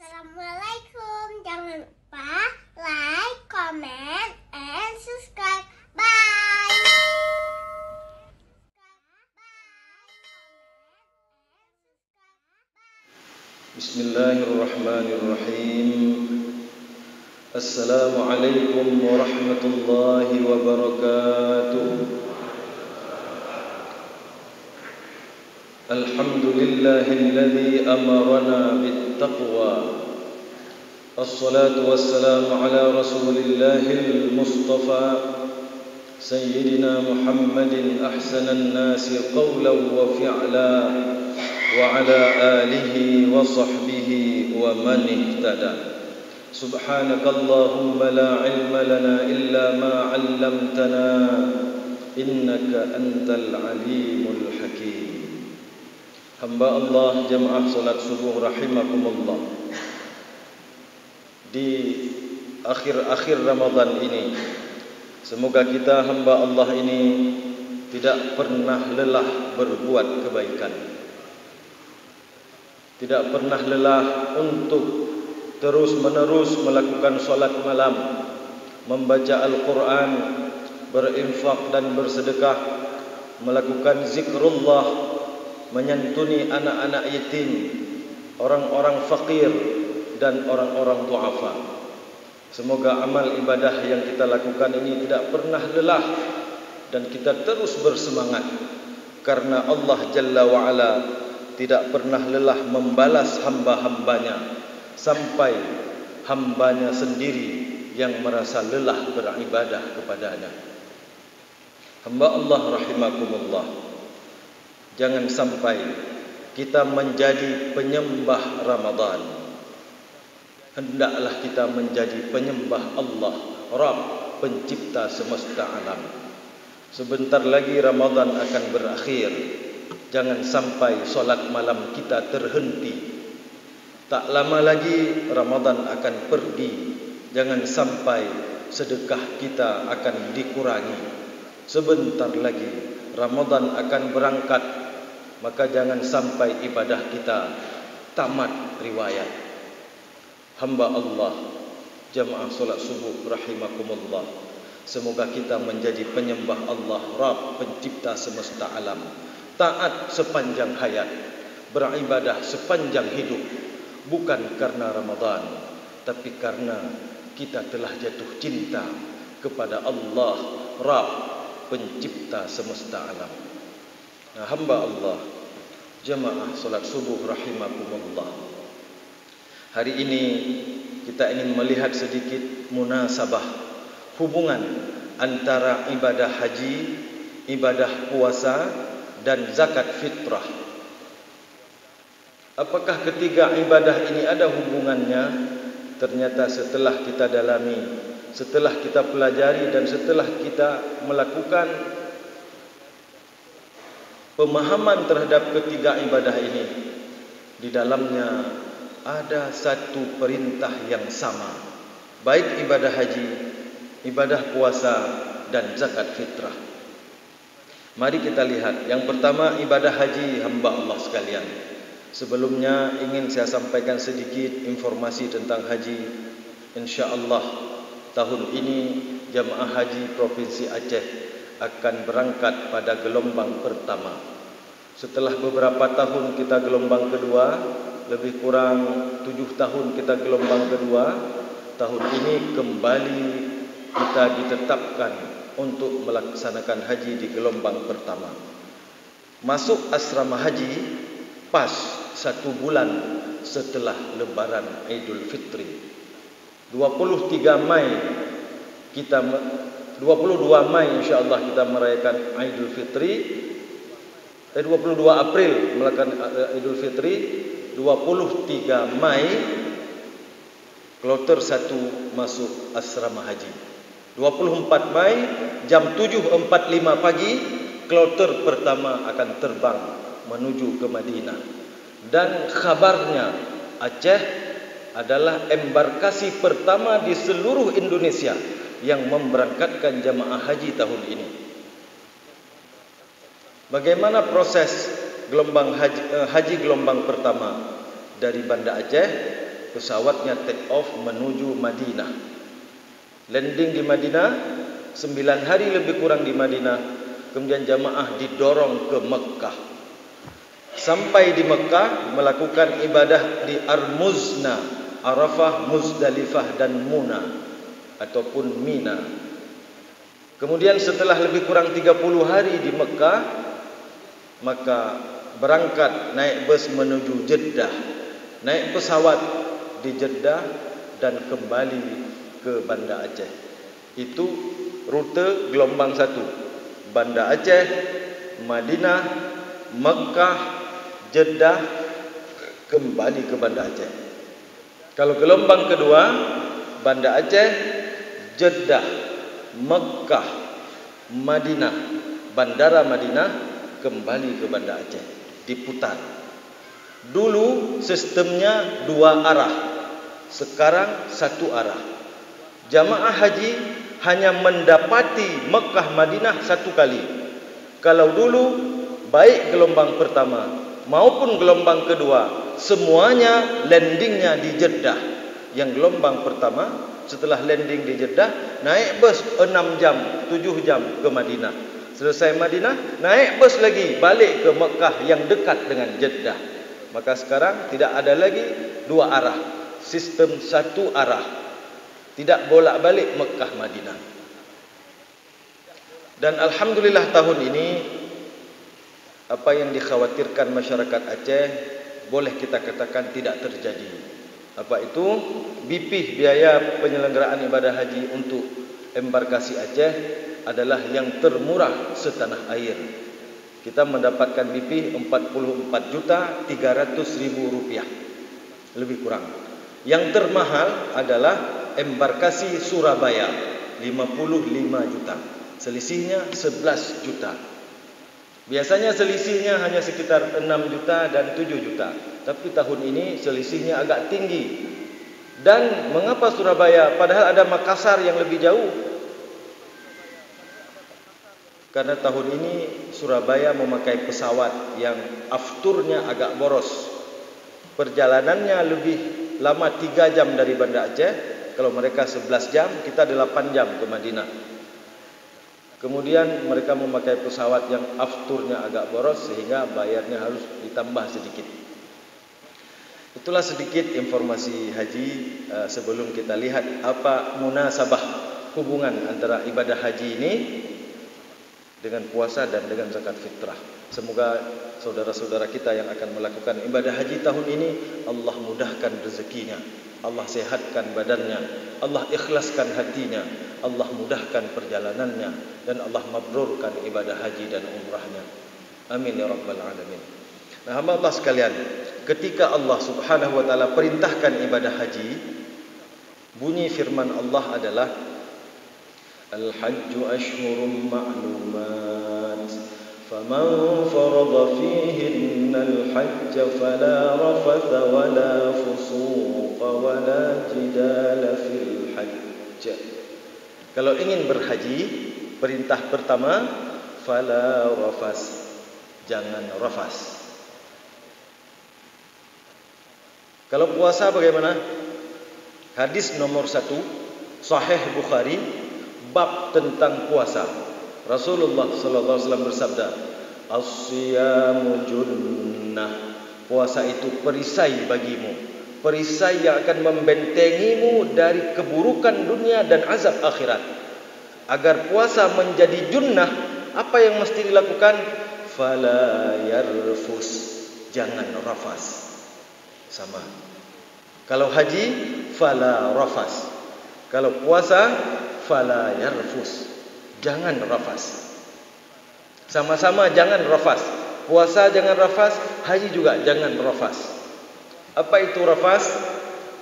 Assalamualaikum. Jangan lupa like, comment, and subscribe. Bye. Bismillahirrahmanirrahim. Assalamualaikum warahmatullahi wabarakatuh. Alhamdulillahilladzi amarana bittaqwa. Assalatu wassalamu ala rasulillahil mustafa Sayyidina Muhammadin ahsanan nasi qawlan wa fi'la wa ala alihi wa sahbihi wa man ihtada. Subhanakallahumma la ilma lana illa ma 'allamtana innaka antal alimul hakim. Hamba Allah jamaah salat subuh rahimakumullah. Di akhir-akhir Ramadan ini, semoga kita hamba Allah ini tidak pernah lelah berbuat kebaikan, tidak pernah lelah untuk terus-menerus melakukan solat malam, membaca Al-Quran, berinfak dan bersedekah, melakukan zikrullah, menyantuni anak-anak yatim, orang-orang fakir dan orang-orang du'afa. Semoga amal ibadah yang kita lakukan ini tidak pernah lelah dan kita terus bersemangat, karena Allah Jalla wa'ala tidak pernah lelah membalas hamba-hambanya sampai hambanya sendiri yang merasa lelah beribadah kepadanya. Hamba Allah rahimakumullah, jangan sampai kita menjadi penyembah Ramadan. Hendaklah kita menjadi penyembah Allah, Rabb, pencipta semesta alam. Sebentar lagi Ramadan akan berakhir. Jangan sampai solat malam kita terhenti. Tak lama lagi Ramadan akan pergi. Jangan sampai sedekah kita akan dikurangi. Sebentar lagi Ramadan akan berangkat. Maka jangan sampai ibadah kita tamat riwayat. Hamba Allah jamaah solat subuh rahimakumullah, semoga kita menjadi penyembah Allah, Rabb, pencipta semesta alam, taat sepanjang hayat, beribadah sepanjang hidup, bukan karena Ramadan, tapi karena kita telah jatuh cinta kepada Allah, Rabb, pencipta semesta alam. Nah, hamba Allah jamaah solat subuh rahimakumullah, hari ini kita ingin melihat sedikit munasabah hubungan antara ibadah haji, ibadah puasa dan zakat fitrah. Apakah ketiga ibadah ini ada hubungannya? Ternyata setelah kita dalami, setelah kita pelajari dan setelah kita melakukan pemahaman terhadap ketiga ibadah ini, di dalamnya ada satu perintah yang sama, baik ibadah haji, ibadah puasa dan zakat fitrah. Mari kita lihat. Yang pertama, ibadah haji hamba Allah sekalian. Sebelumnya ingin saya sampaikan sedikit informasi tentang haji. InsyaAllah tahun ini jamaah haji Provinsi Aceh akan berangkat pada gelombang pertama. Setelah beberapa tahun kita gelombang kedua, lebih kurang 7 tahun kita gelombang kedua, tahun ini kembali kita ditetapkan untuk melaksanakan haji di gelombang pertama. Masuk asrama haji pas 1 bulan setelah lebaran Idul Fitri. 22 Mei insyaAllah kita merayakan Idul Fitri. 22 April melakukan Idul Fitri. 23 Mei kloter 1 masuk asrama haji. 24 Mei jam 7.45 pagi kloter pertama akan terbang menuju ke Madinah. Dan kabarnya Aceh adalah embarkasi pertama di seluruh Indonesia yang memberangkatkan jamaah haji tahun ini. Bagaimana proses gelombang haji gelombang pertama? Dari Banda Aceh pesawatnya take off menuju Madinah. Landing di Madinah, 9 hari lebih kurang di Madinah. Kemudian jamaah didorong ke Mekah. Sampai di Mekah melakukan ibadah di Armuzna, Arafah, Muzdalifah dan Muna ataupun Mina. Kemudian setelah lebih kurang 30 hari di Mekah, maka berangkat naik bus menuju Jeddah. Naik pesawat di Jeddah dan kembali ke Banda Aceh. Itu rute gelombang 1. Banda Aceh, Madinah, Mekah, Jeddah, kembali ke Banda Aceh. Kalau gelombang kedua, Banda Aceh, Jeddah, Mekah, Madinah, Bandara Madinah, kembali ke Banda Aceh. Diputar. Dulu sistemnya 2 arah, sekarang 1 arah. Jamaah haji hanya mendapati Mekah Madinah 1 kali. Kalau dulu baik gelombang pertama maupun gelombang kedua, semuanya landingnya di Jeddah. Yang gelombang pertama setelah landing di Jeddah, naik bus 6 jam, 7 jam ke Madinah. Selesai Madinah, naik bus lagi balik ke Mekah yang dekat dengan Jeddah. Maka sekarang tidak ada lagi 2 arah, sistem 1 arah. Tidak bolak-balik Mekah Madinah. Dan alhamdulillah tahun ini apa yang dikhawatirkan masyarakat Aceh boleh kita katakan tidak terjadi. Apa itu? BP, biaya penyelenggaraan ibadah haji untuk embarkasi Aceh adalah yang termurah setanah air. Kita mendapatkan BP 44.300.000 rupiah, lebih kurang. Yang termahal adalah embarkasi Surabaya, 55 juta. Selisihnya 11 juta. Biasanya selisihnya hanya sekitar 6 juta dan 7 juta. Tapi tahun ini selisihnya agak tinggi. Dan mengapa Surabaya padahal ada Makassar yang lebih jauh? Karena tahun ini Surabaya memakai pesawat yang afturnya agak boros. Perjalanannya lebih lama 3 jam dari Banda Aceh. Kalau mereka 11 jam, kita 8 jam ke Madinah. Kemudian mereka memakai pesawat yang afturnya agak boros sehingga bayarnya harus ditambah sedikit. Itulah sedikit informasi haji sebelum kita lihat apa munasabah hubungan antara ibadah haji ini dengan puasa dan dengan zakat fitrah. Semoga saudara-saudara kita yang akan melakukan ibadah haji tahun ini Allah mudahkan rezekinya, Allah sehatkan badannya, Allah ikhlaskan hatinya, Allah mudahkan perjalanannya, dan Allah mabrurkan ibadah haji dan umrahnya. Amin ya rabbal alamin. Nah, hamba Allah sekalian, ketika Allah Subhanahu wa taala perintahkan ibadah haji, bunyi firman Allah adalah Al-hajju ashhurum ma'lumat faman farada fihinna al-hajja fala rafatha wala fusuqa wala jidala fil hajj. Kalau ingin berhaji, perintah pertama fala rafas, jangan rafas. Kalau puasa bagaimana? Hadis nomor 1 Sahih Bukhari, bab tentang puasa. Rasulullah sallallahu alaihi wasallam bersabda, "As-siyamu junnah." Puasa itu perisai bagimu, perisai yang akan membentengimu dari keburukan dunia dan azab akhirat. Agar puasa menjadi junnah, apa yang mesti dilakukan? Fala yarfus, jangan rafas. Sama. Kalau haji, fala rafas. Kalau puasa, fala yarfus, jangan rafas. Sama-sama jangan rafas. Puasa jangan rafas, haji juga jangan rafas. Apa itu rafas?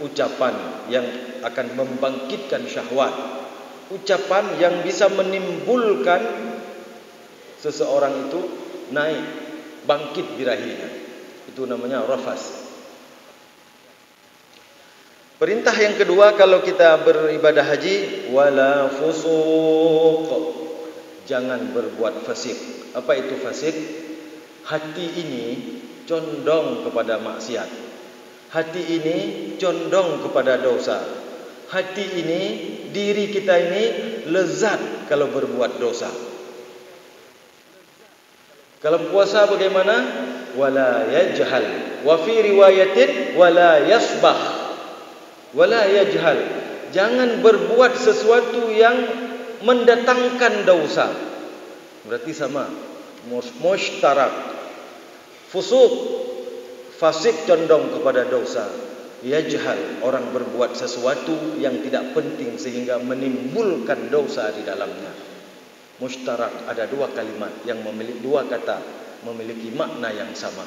Ucapan yang akan membangkitkan syahwat. Ucapan yang bisa menimbulkan seseorang itu naik, bangkit birahinya. Itu namanya rafas. Perintah yang kedua kalau kita beribadah haji, wala fusuq, jangan berbuat fasik. Apa itu fasik? Hati ini condong kepada maksiat. Hati ini condong kepada dosa. Hati ini, diri kita ini lezat kalau berbuat dosa. Kalau puasa bagaimana? Wala yajhal. Wa fi riwayatin wala yasbah. Wala yajhal. Jangan berbuat sesuatu yang mendatangkan dosa. Berarti sama. Mushtarak. Fusuk, fasik condong kepada dosa. Yajhal, orang berbuat sesuatu yang tidak penting sehingga menimbulkan dosa di dalamnya. Mushtarak, ada dua kalimat yang memiliki dua kata, memiliki makna yang sama.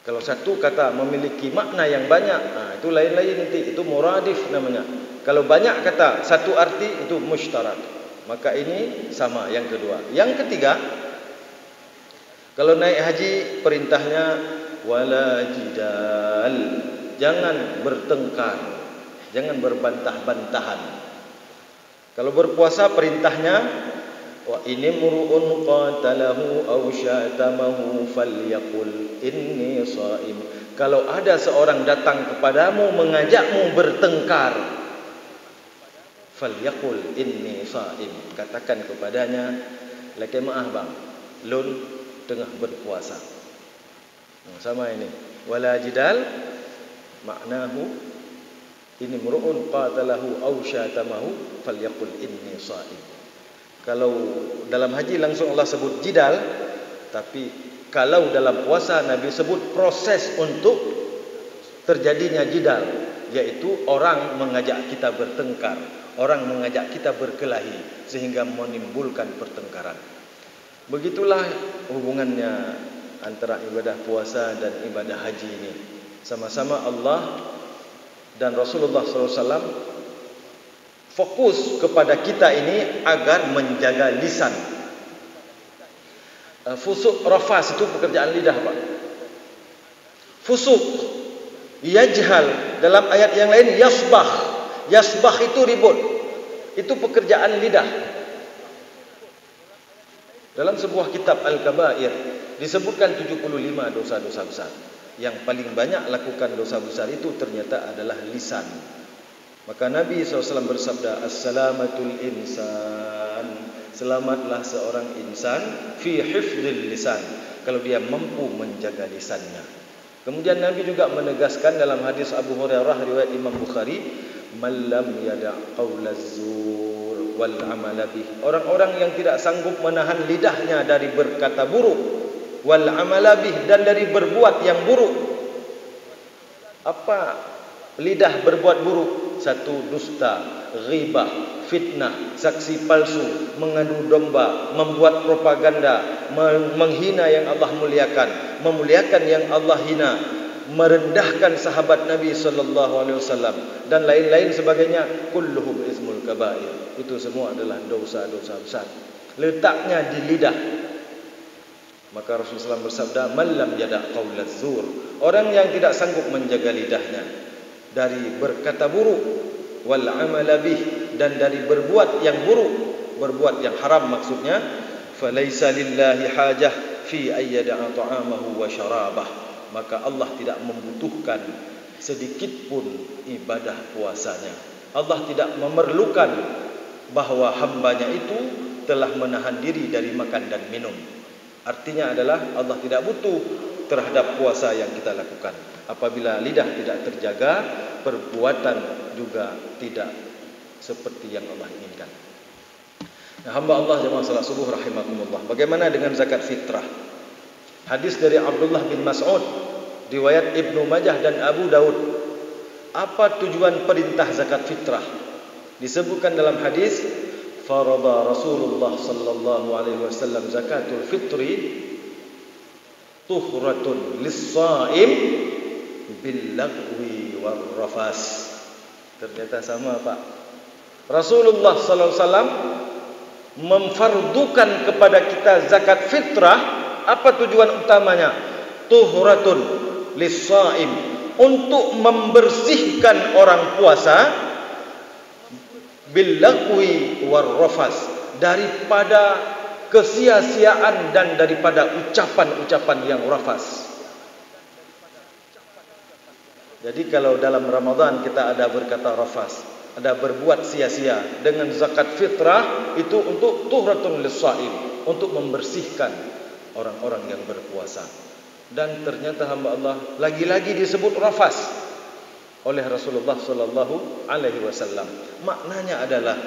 Kalau satu kata memiliki makna yang banyak, itu lain-lain nanti, itu muradif namanya. Kalau banyak kata satu arti, itu mushtarak. Maka ini sama yang kedua. Yang ketiga, kalau naik haji perintahnya wala jidal, jangan bertengkar, jangan berbantah-bantahan. Kalau berpuasa perintahnya wa inimru'un qatalahu aw syatamahu falyaqul inni shaim. Kalau ada seorang datang kepadamu mengajakmu bertengkar, falyaqul inni shaim, katakan kepadanya, laki maaf bang, lun tengah berpuasa. Sama ini. Wala jidal maknahu inimru'un qatalahu aw syatamahu falyaqul inni shaim. Kalau dalam haji langsung Allah sebut jidal, tapi kalau dalam puasa Nabi sebut proses untuk terjadinya jidal, yaitu orang mengajak kita bertengkar, orang mengajak kita berkelahi sehingga menimbulkan pertengkaran. Begitulah hubungannya antara ibadah puasa dan ibadah haji ini. Sama-sama Allah dan Rasulullah SAW fokus kepada kita ini agar menjaga lisan. Fusuk rafas itu pekerjaan lidah, Pak. Fusuk, yajhal, dalam ayat yang lain yasbah. Yasbah itu ribut. Itu pekerjaan lidah. Dalam sebuah kitab Al-Kabair disebutkan 75 dosa-dosa besar. Yang paling banyak lakukan dosa besar itu ternyata adalah lisan. Maka Nabi SAW bersabda, As-salamatul insan, selamatlah seorang insan fi hifdzil lisan, kalau dia mampu menjaga lisannya. Kemudian Nabi juga menegaskan dalam hadis Abu Hurairah riwayat Imam Bukhari, man lam yada' qaulaz zur wal amala bih, orang-orang yang tidak sanggup menahan lidahnya dari berkata buruk, wal amala bih, dan dari berbuat yang buruk. Apa lidah berbuat buruk? Satu, dusta, ghibah, fitnah, saksi palsu, mengadu domba, membuat propaganda, menghina yang Allah muliakan, memuliakan yang Allah hina, merendahkan sahabat Nabi SAW, dan lain-lain sebagainya. Kulluhum ismul kabair. Itu semua adalah dosa-dosa besar. Letaknya di lidah. Maka Rasulullah SAW bersabda, man lam yada' qaulaz zur, orang yang tidak sanggup menjaga lidahnya dari berkata buruk, wal amala bih, dan dari berbuat yang buruk, berbuat yang haram maksudnya, falaisa lillahi hajah fi ayyada'a ta'amahu wa syarabah, maka Allah tidak membutuhkan sedikit pun ibadah puasanya. Allah tidak memerlukan bahwa hambanya itu telah menahan diri dari makan dan minum. Artinya adalah Allah tidak butuh terhadap puasa yang kita lakukan. Apabila lidah tidak terjaga, perbuatan juga tidak seperti yang Allah inginkan. Nah, hamba Allah jemaah salat subuh rahimakumullah. Bagaimana dengan zakat fitrah? Hadis dari Abdullah bin Mas'ud, riwayat Ibnu Majah dan Abu Daud. Apa tujuan perintah zakat fitrah? Disebutkan dalam hadis, farada Rasulullah sallallahu alaihi wasallam zakatul fitri tuhratun lis-shaim bil lagwi war rafas. Ternyata sama, Pak. Rasulullah sallallahu alaihi wasallam memfardukan kepada kita zakat fitrah. Apa tujuan utamanya? Tuhratun lis-shaim, untuk membersihkan orang puasa, bil lagwi war rafas, daripada kesia-siaan dan daripada ucapan-ucapan yang rafas. Jadi kalau dalam Ramadan kita ada berkata rafas, ada berbuat sia-sia, dengan zakat fitrah itu untuk tuhratun lis-shaim, untuk membersihkan orang-orang yang berpuasa. Dan ternyata hamba Allah lagi-lagi disebut rafas oleh Rasulullah sallallahu alaihi wasallam. Maknanya adalah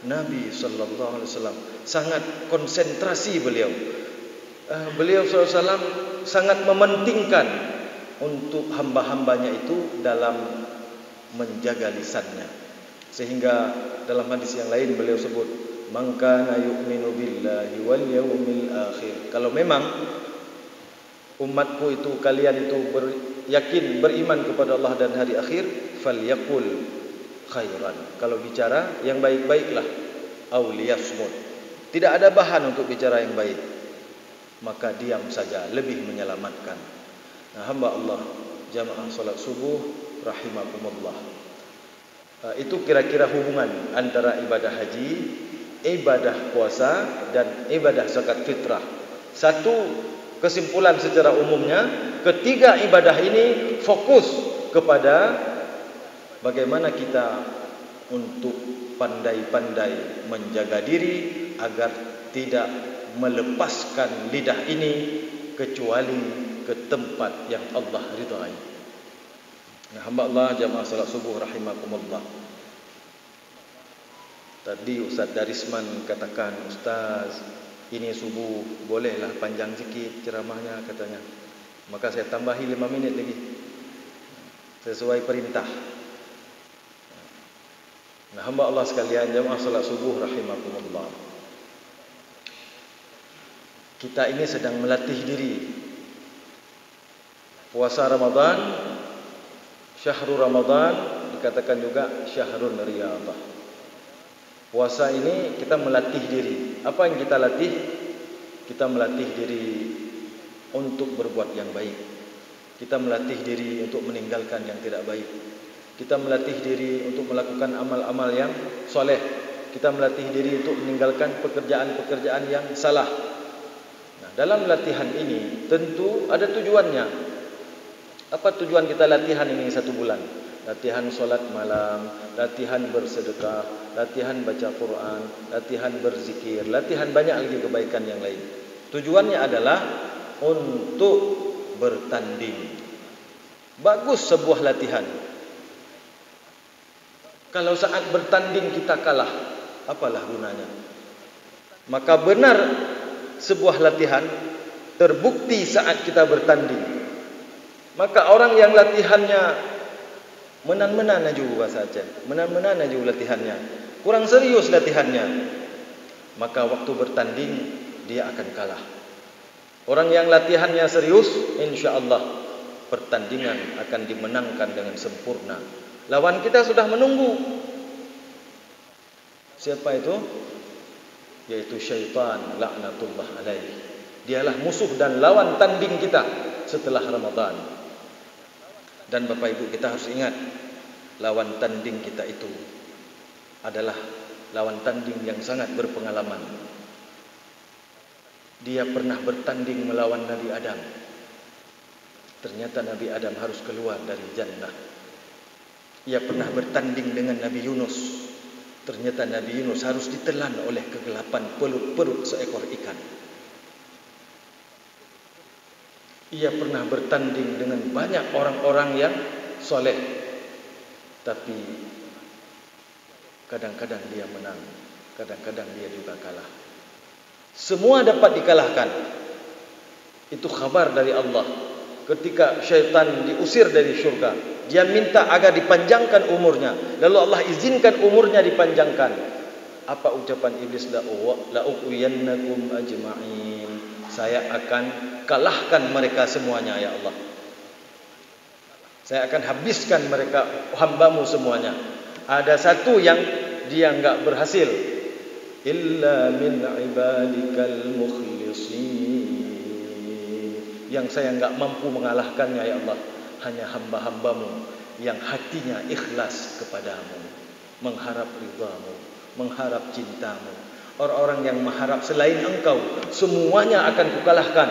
Nabi sallallahu alaihi wasallam sangat konsentrasi beliau. Beliau sallallahu alaihi wasallam sangat mementingkan untuk hamba-hambanya itu dalam menjaga lisannya. Sehingga dalam hadis yang lain beliau sebut, "Man kana yu'minu billahi wal yawmil akhir." Kalau memang umatku itu, kalian itu yakin beriman kepada Allah dan hari akhir, falyaqul khairan. Kalau bicara yang baik-baiklah, aw liyasmut. Tidak ada bahan untuk bicara yang baik, maka diam saja lebih menyelamatkan. Nah, hamba Allah jamaah salat subuh rahimakumullah. Itu kira-kira hubungan antara ibadah haji, ibadah puasa dan ibadah zakat fitrah. Satu kesimpulan secara umumnya, ketiga ibadah ini fokus kepada bagaimana kita untuk pandai-pandai menjaga diri agar tidak melepaskan lidah ini kecuali ke tempat yang Allah ridhai. Nah, hamba Allah jamaah salat subuh rahimakumullah. Tadi Ustaz Darisman katakan, "Ustaz, ini subuh bolehlah panjang sikit ceramahnya," katanya. Maka saya tambahi 5 minit lagi sesuai perintah. Nah, hamba Allah sekalian jamaah salat subuh rahimakumullah, kita ini sedang melatih diri. Puasa Ramadan, syahrul Ramadan, dikatakan juga syahrul riyadhah. Puasa ini kita melatih diri. Apa yang kita latih? Kita melatih diri untuk berbuat yang baik. Kita melatih diri untuk meninggalkan yang tidak baik. Kita melatih diri untuk melakukan amal-amal yang soleh. Kita melatih diri untuk meninggalkan pekerjaan-pekerjaan yang salah. Nah, dalam latihan ini tentu ada tujuannya. Apa tujuan kita latihan ini 1 bulan? Latihan solat malam, latihan bersedekah, latihan baca Quran, latihan berzikir, latihan banyak lagi kebaikan yang lain. Tujuannya adalah untuk bertanding. Bagus sebuah latihan. Kalau saat bertanding kita kalah, apalah gunanya? Maka benar sebuah latihan terbukti saat kita bertanding. Maka orang yang latihannya menan-menan aja saja, menan-menan aja latihannya, kurang serius latihannya, maka waktu bertanding dia akan kalah. Orang yang latihannya serius, insya-Allah pertandingan akan dimenangkan dengan sempurna. Lawan kita sudah menunggu. Siapa itu? Yaitu syaitan laknatullah alaihi. Dialah musuh dan lawan tanding kita setelah Ramadan. Dan Bapak Ibu, kita harus ingat, lawan tanding kita itu adalah lawan tanding yang sangat berpengalaman. Dia pernah bertanding melawan Nabi Adam. Ternyata Nabi Adam harus keluar dari jannah. Ia pernah bertanding dengan Nabi Yunus. Ternyata Nabi Yunus harus ditelan oleh kegelapan perut seekor ikan. Ia pernah bertanding dengan banyak orang-orang yang soleh, tapi kadang-kadang dia menang, kadang-kadang dia juga kalah. Semua dapat dikalahkan. Itu kabar dari Allah. Ketika syaitan diusir dari syurga, dia minta agar dipanjangkan umurnya. Lalu Allah izinkan umurnya dipanjangkan. Apa ucapan iblis? La uqwiyannakum ajma'in. Saya akan kalahkan mereka semuanya, ya Allah. Saya akan habiskan mereka, hambamu semuanya. Ada satu yang dia enggak berhasil. Illa min ibadikal mukhlisin. Yang saya enggak mampu mengalahkannya, ya Allah, hanya hamba-hambamu yang hatinya ikhlas kepadamu, mengharap ridhamu, mengharap cintamu. Orang-orang yang mengharap selain engkau, semuanya akan kukalahkan.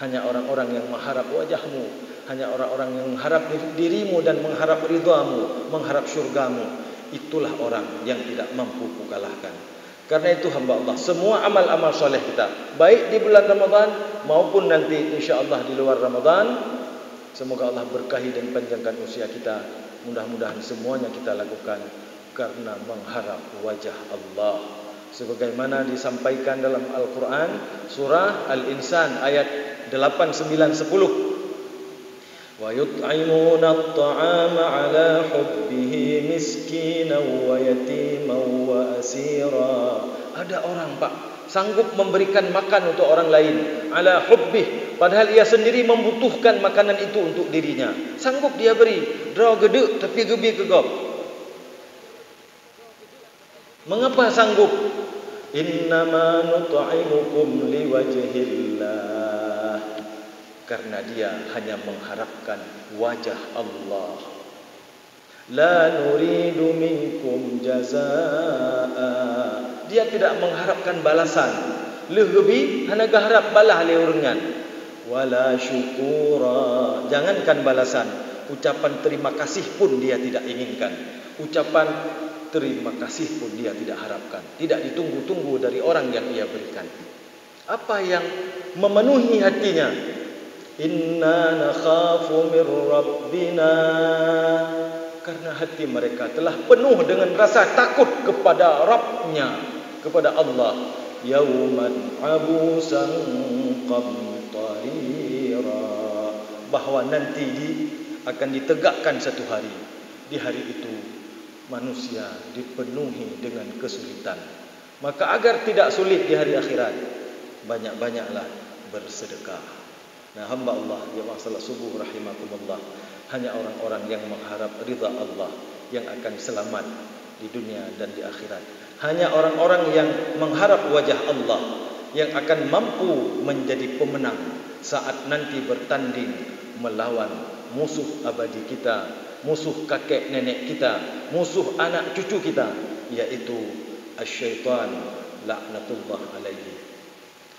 Hanya orang-orang yang mengharap wajahmu, hanya orang-orang yang mengharap dirimu dan mengharap ridhamu, mengharap syurgamu, itulah orang yang tidak mampu ku kalahkan. Karena itu hamba Allah, semua amal-amal soleh kita, baik di bulan Ramadan maupun nanti insya-Allah di luar Ramadan, semoga Allah berkahi dan panjangkan usia kita. Mudah-mudahan semuanya kita lakukan karena mengharap wajah Allah. Sebagaimana disampaikan dalam Al-Quran, surah Al-Insan ayat 8, 9, 10. وَيُطْعِمُونَ الطَّعَامَ عَلَى حُبِّهِ مِسْكِينًا وَيَتِيمًا وَأَسِيرًا. Ada orang Pak sanggup memberikan makan untuk orang lain, ala hubbih, padahal ia sendiri membutuhkan makanan itu untuk dirinya. Sanggup dia beri, draw gedek tapi gebi kegop. Mengapa sanggup? Innama nut'imukum liwajhillah. Karena dia hanya mengharapkan wajah Allah. La nuridu minkum jazaa'a. Dia tidak mengharapkan balasan. Lehbi hanya harap balah leurengan. Wala syukura. Jangankan balasan, ucapan terima kasih pun dia tidak inginkan. Ucapan terima kasih pun dia tidak harapkan. Tidak ditunggu-tunggu dari orang yang ia berikan. Apa yang memenuhi hatinya? Inna nakhafu min rabbina. Karena hati mereka telah penuh dengan rasa takut kepada Rabbnya, kepada Allah. Yauman abusan qamtarira. Bahwa nanti akan ditegakkan satu hari. Di hari itu manusia dipenuhi dengan kesulitan. Maka agar tidak sulit di hari akhirat, banyak-banyaklah bersedekah. Nah, hamba Allah yang salat subuh rahimakumullah, hanya orang-orang yang mengharap ridha Allah yang akan selamat di dunia dan di akhirat. Hanya orang-orang yang mengharap wajah Allah yang akan mampu menjadi pemenang saat nanti bertanding melawan musuh abadi kita, musuh kakek nenek kita, musuh anak cucu kita, yaitu asy-syaitan laknatullah alaihi.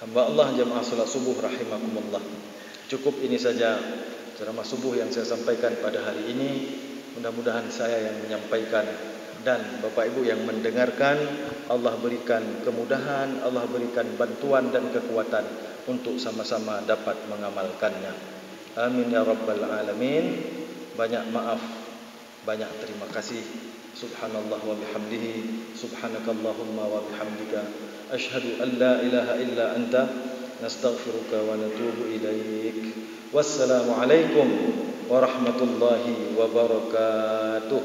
Hamba Allah jemaah salat subuh rahimakumullah. Cukup ini saja ceramah subuh yang saya sampaikan pada hari ini. Mudah-mudahan saya yang menyampaikan dan Bapak Ibu yang mendengarkan, Allah berikan kemudahan, Allah berikan bantuan dan kekuatan untuk sama-sama dapat mengamalkannya. Amin ya rabbal alamin. Banyak maaf, banyak terima kasih. Subhanallah wa bihamdihi, subhanakallahumma wa bihamdika, asyhadu an la ilaha illa anta, nastaghfiruka wa natubu ilaik. Wassalamu alaikum warahmatullahi wabarakatuh.